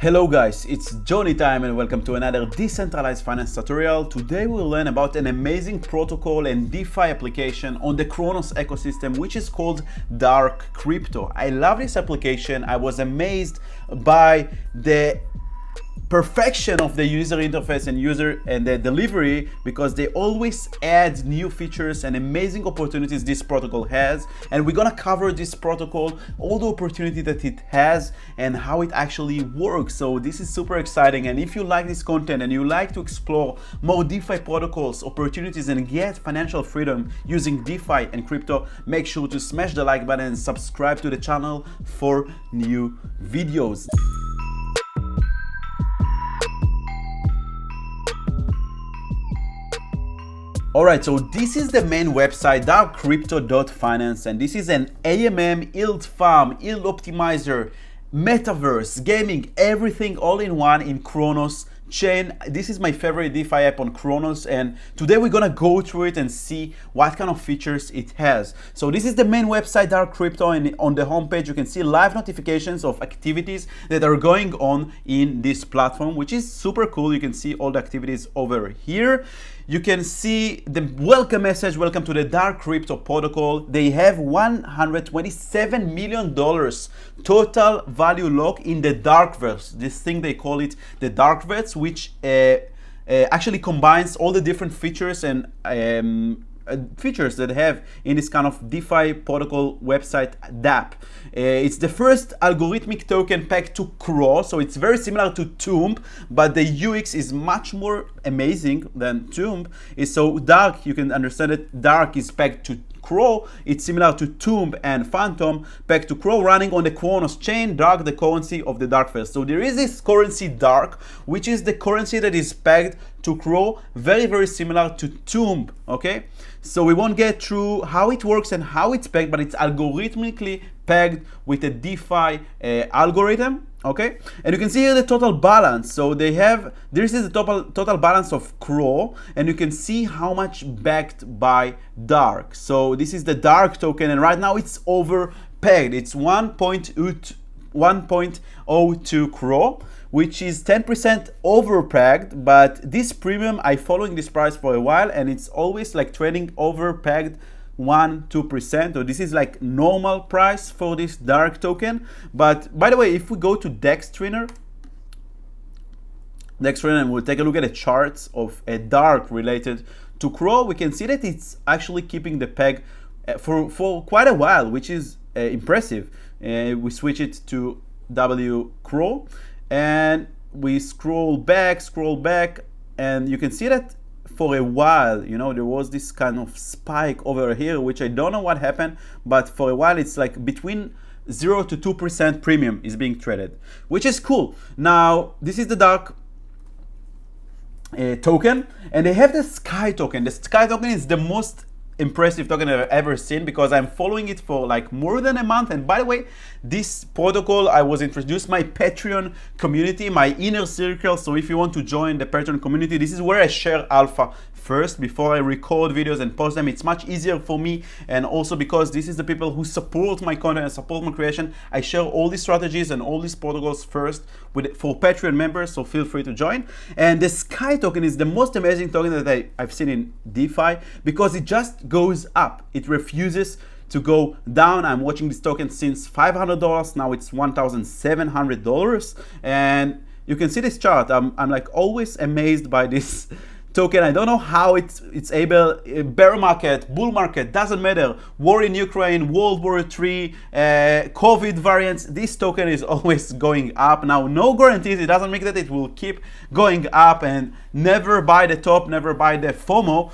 Hello guys, it's Johnny time and welcome to another decentralized finance tutorial. Today we'll learn about an amazing protocol and DeFi application on the Cronos ecosystem, which is called DarkCrypto. I love this application. I was amazed by the perfection of the user interface and the delivery, because they always add new features and amazing opportunities this protocol has, and we're gonna cover this protocol, all the opportunity that it has and how it actually works. So this is super exciting, and if you like this content and you like to explore more DeFi protocols, opportunities, and get financial freedom using DeFi and crypto, make sure to smash the like button and subscribe to the channel for new videos. Alright, so this is the main website, darkcrypto.finance, and this is an AMM, yield farm, yield optimizer, Metaverse, gaming, everything all in one in Cronos chain. This is my favorite DeFi app on Cronos, and today we're gonna go through it and see what kind of features it has. So this is the main website, DarkCrypto, and on the homepage you can see live notifications of activities that are going on in this platform, which is super cool. You can see all the activities over here. You can see the welcome message, welcome to the DarkCrypto protocol. They have $127 million total value lock in the DarkVerse. This thing, they call it the DarkVerse, which actually combines all the different features and features that have in this kind of DeFi protocol website, dApp. It's the first algorithmic token pegged to Cronos, so it's very similar to Tomb, but the UX is much more amazing than Tomb. It's so dark, you can understand it. Dark is pegged to Crow. It's similar to Tomb and Phantom pegged to Crow, running on the Cronos chain. Dark, the currency of the DarkVerse. So there is this currency Dark, which is the currency that is pegged to Crow, very similar to Tomb. Okay, so we won't get through how it works and how it's pegged, but it's algorithmically pegged with a DeFi algorithm. Okay, and you can see here the total balance. So they have, this is the total balance of Crow, and you can see how much backed by Dark. So this is the Dark token, and right now it's overpegged. It's 1.02 Crow, which is 10% overpegged. But this premium, I following this price for a while, and it's always like trading overpegged 1-2%. So this is like normal price for this Dark token. But by the way, if we go to Dextrainer and we'll take a look at the charts of a Dark related to Crow, we can see that it's actually keeping the peg for quite a while, which is impressive. We switch it to W Crow and we scroll back, and you can see that for a while, you know, there was this kind of spike over here, which I don't know what happened, but for a while it's like between 0 to 2% premium is being traded, which is cool. Now, this is the Dark token, and they have the Sky token. The Sky token is the most impressive token I've ever seen, because I'm following it for like more than a month. And by the way, this protocol, I was introduced my Patreon community, my inner circle. So if you want to join the Patreon community, this is where I share alpha first before I record videos and post them. It's much easier for me, and also because this is the people who support my content and support my creation. I share all these strategies and all these protocols first for Patreon members, so feel free to join. And the Sky token is the most amazing token that I've seen in DeFi, because it just goes up. It refuses to go down. I'm watching this token since $500. Now it's $1,700, and you can see this chart. I'm like always amazed by this token. I don't know how it's able, bear market, bull market, doesn't matter, war in Ukraine, World War III, COVID variants, this token is always going up. Now, no guarantees, it doesn't make that it will keep going up, and never buy the top, never buy the FOMO,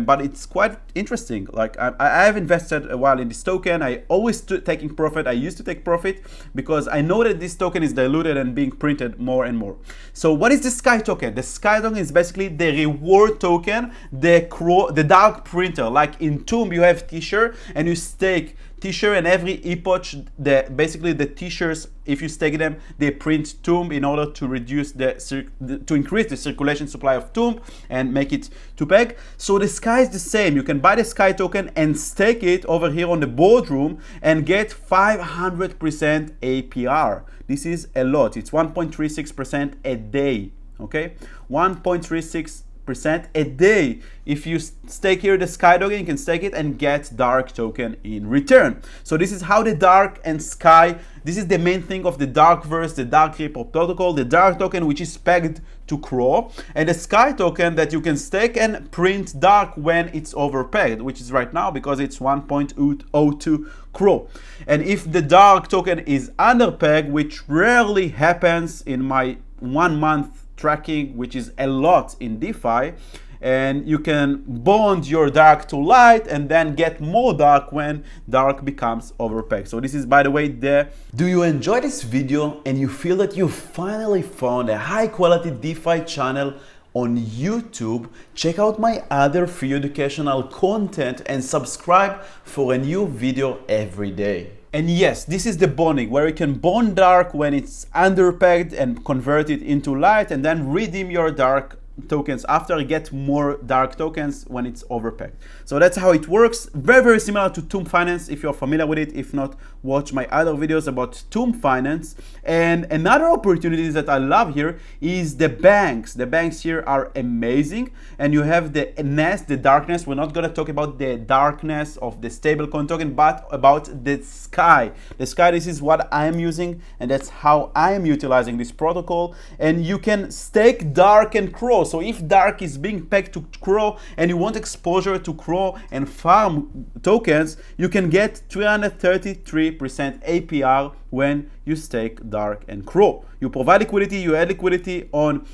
but it's quite interesting. Like I have invested a while in this token. I always taking profit. I used to take profit because I know that this token is diluted and being printed more and more. So what is the Sky token? The Sky token is basically the reward token, the Dark printer. Like in Tomb, you have tshare and you stake tshare, and every epoch, basically the tshare, if you stake them, they print Tomb in order to reduce to increase the circulation supply of Tomb and make it to peg. So the Sky is the same. You can buy the Sky token and stake it over here on the Boardroom and get 500% APR. This is a lot. It's 1.36% a day, okay? 1.36% a day. If you stake here the Sky token, you can stake it and get Dark token in return. So this is how the Dark and Sky, this is the main thing of the DarkVerse, the DarkCrypto protocol, the Dark token, which is pegged to CRO, and the Sky token that you can stake and print Dark when it's overpegged, which is right now because it's 1.02 CRO. And if the Dark token is underpeg, which rarely happens in my 1 month tracking, which is a lot in DeFi, and you can bond your Dark to light and then get more Dark when Dark becomes overpegged. So this is, by the way, do you enjoy this video and you feel that you finally found a high quality DeFi channel on YouTube? Check out my other free educational content and subscribe for a new video every day. And yes, this is the bonding where you can bond Dark when it's underpegged and convert it into light, and then redeem your Dark tokens after, get more Dark tokens when it's overpegged. So that's how it works. Very, very similar to Tomb Finance if you're familiar with it. If not, watch my other videos about Tomb Finance. And another opportunity that I love here is the banks. The banks here are amazing. And you have the nest, the darkness. We're not gonna talk about the darkness of the stablecoin token, but about the Sky. The Sky, this is what I'm using, and that's how I'm utilizing this protocol. And you can stake Dark and CRO. So if Dark is being pegged to CRO and you want exposure to CRO and farm tokens, you can get 333% APR when you stake Dark and CRO. You provide liquidity, you add liquidity on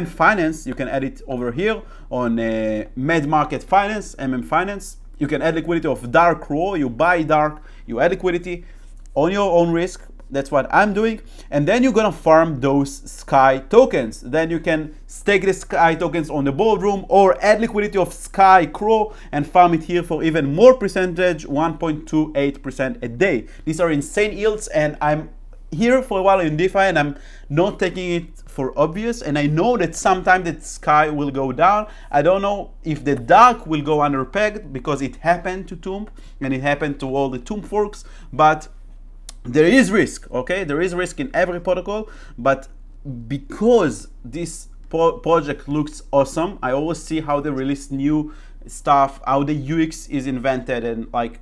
Finance, you can add it over here on Med Market Finance, Finance. You can add liquidity of Dark CRO, you buy Dark, you add liquidity on your own risk. That's what I'm doing. And then you're gonna farm those Sky tokens. Then you can stake the Sky tokens on the Boardroom or add liquidity of Sky CRO and farm it here for even more percentage, 1.28% a day. These are insane yields, and I'm here for a while in DeFi and I'm not taking it for obvious, and I know that sometime the Sky will go down. I don't know if the Dark will go underpegged because it happened to Tomb and it happened to all the Tomb forks, but there is risk, okay? There is risk in every protocol, but because this project looks awesome, I always see how they release new stuff, how the UX is invented, and like,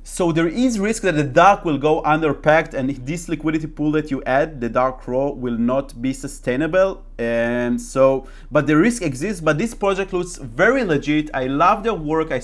so there is risk that the Dark will go underpegged, and if this liquidity pool that you add, the Dark CRO, will not be sustainable. And so, but the risk exists, but this project looks very legit. I love their work. I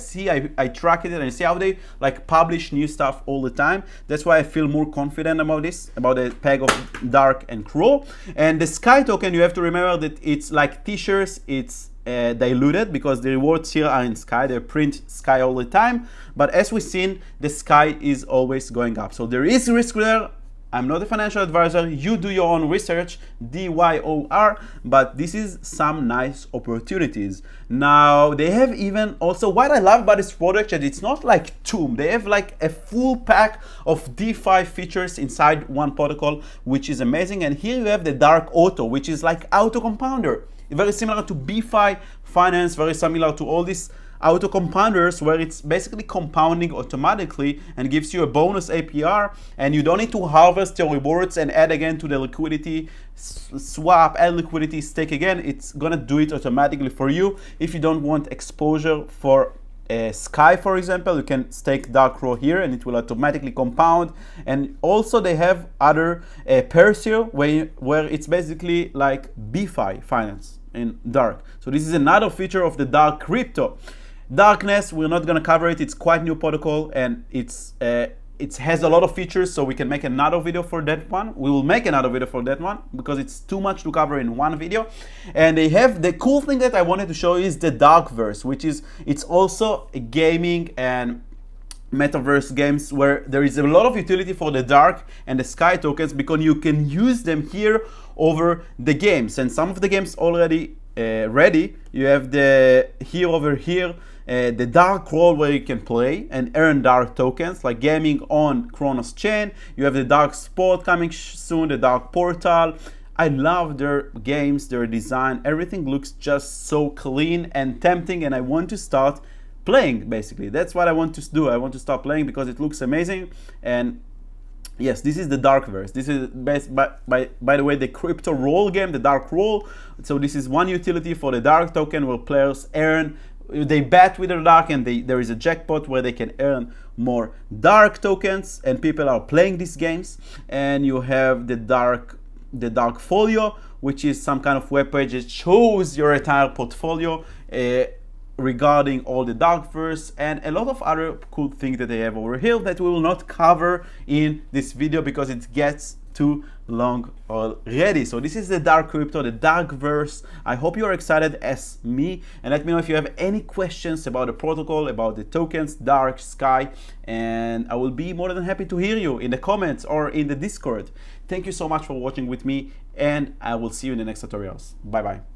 track it and I see how they like publish new stuff all the time. That's why I feel more confident about this, about the peg of Dark and CRO. And the Sky token, you have to remember that it's like t-shirts, it's diluted because the rewards here are in Sky. They print Sky all the time, but as we've seen, the Sky is always going up. So there is risk there. I'm not a financial advisor. You do your own research, DYOR, but this is some nice opportunities. Now, they have even also, what I love about this product is it's not like Tomb. They have like a full pack of DeFi features inside one protocol, which is amazing. And here you have the DarkAuto, which is like auto compounder. Very similar to BFI Finance, very similar to all these auto compounders where it's basically compounding automatically and gives you a bonus APR, and you don't need to harvest your rewards and add again to the liquidity, swap, add liquidity, stake again. It's gonna do it automatically for you. If you don't want exposure for Sky, for example, you can stake Dark CRO here and it will automatically compound. And also they have other pairs here where it's basically like BFI Finance in Dark. So this is another feature of the DarkCrypto. Darkness, we're not going to cover it. It's quite new protocol and it has a lot of features, so we can make another video for that one. We will make another video for that one because it's too much to cover in one video. And they have the cool thing that I wanted to show is the DarkVerse, which is, it's also a gaming and Metaverse games where there is a lot of utility for the Dark and the Sky tokens because you can use them here over the games. And some of the games already ready. You have the the Dark role where you can play and earn Dark tokens, like gaming on Cronos chain. You have the Dark Sport coming soon, the Dark Portal. I love their games, their design. Everything looks just so clean and tempting, and I want to start playing. Basically, that's what I want to do. I want to start playing because it looks amazing, and Yes, this is the DarkVerse. This is best, by the way, the crypto roll game, the Dark Roll. So this is one utility for the Dark token where players earn, they bet with the Dark, and there is a jackpot where they can earn more Dark tokens, and people are playing these games. And you have the DarkFolio, which is some kind of web page that shows your entire portfolio regarding all the DarkVerse and a lot of other cool things that they have over here that we will not cover in this video because it gets too long already. So this is the DarkCrypto, the DarkVerse. I hope you are excited as me, and let me know if you have any questions about the protocol, about the tokens, Dark Sky, and I will be more than happy to hear you in the comments or in the Discord. Thank you so much for watching with me, and I will see you in the next tutorials. Bye bye.